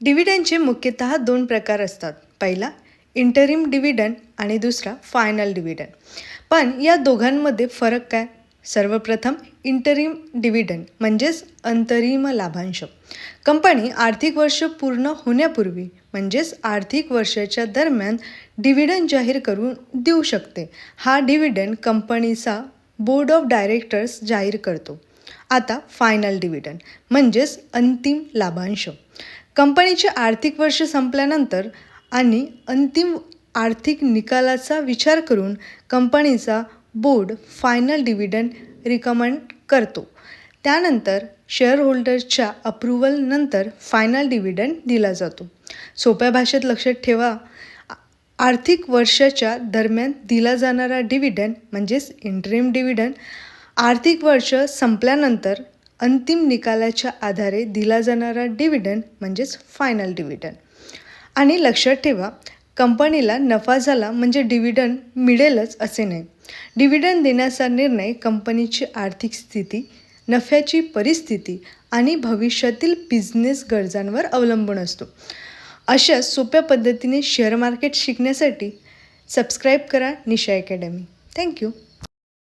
डिव्हिडंडचे मुख्यतः दोन प्रकार असतात. पहिला इंटरिम डिव्हिडंड आणि दुसरा फायनल डिव्हिडंड. पण या दोघांमध्ये फरक काय? सर्वप्रथम इंटरिम डिव्हिडंड म्हणजेच अंतरिम लाभांश. कंपनी आर्थिक वर्ष पूर्ण होण्यापूर्वी म्हणजेच आर्थिक वर्षाच्या दरम्यान डिव्हिडंड जाहीर करून देऊ शकते. हा डिव्हिडंड कंपनीचा बोर्ड ऑफ डायरेक्टर्स जाहीर करतो. आता फायनल डिव्हिडंड म्हणजेच अंतिम लाभांश. कंपनीचे आर्थिक वर्ष संपल्यानंतर आणि अंतिम आर्थिक निकालाचा विचार करून कंपनीचा बोर्ड फायनल डिव्हिडंड रिकमेंड करतो. त्यानंतर शेअरहोल्डर्सच्या अप्रूव्हलनंतर फायनल डिव्हिडंड दिला जातो. सोप्या भाषेत लक्षात ठेवा, आर्थिक वर्षाच्या दरम्यान दिला जाणारा डिव्हिडंड म्हणजेच इंटरिम डिव्हिडंड, आर्थिक वर्ष संपल्यानंतर अंतिम निकालाच्या आधारे दिला जाणारा डिव्हिडंड म्हणजेच फायनल डिव्हिडंड. आणि लक्षात ठेवा, कंपनीला नफा झाला म्हणजे डिव्हिडंड मिळेलच असे नाही. डिव्हिडंड देण्याचा निर्णय कंपनीची आर्थिक स्थिती, नफ्याची परिस्थिती आणि भविष्यातील बिझनेस गरजांवर अवलंबून असतो. अशा सोप्या पद्धतीने शेअर मार्केट शिकण्यासाठी सबस्क्राईब करा निशा अकॅडमी. थँक्यू.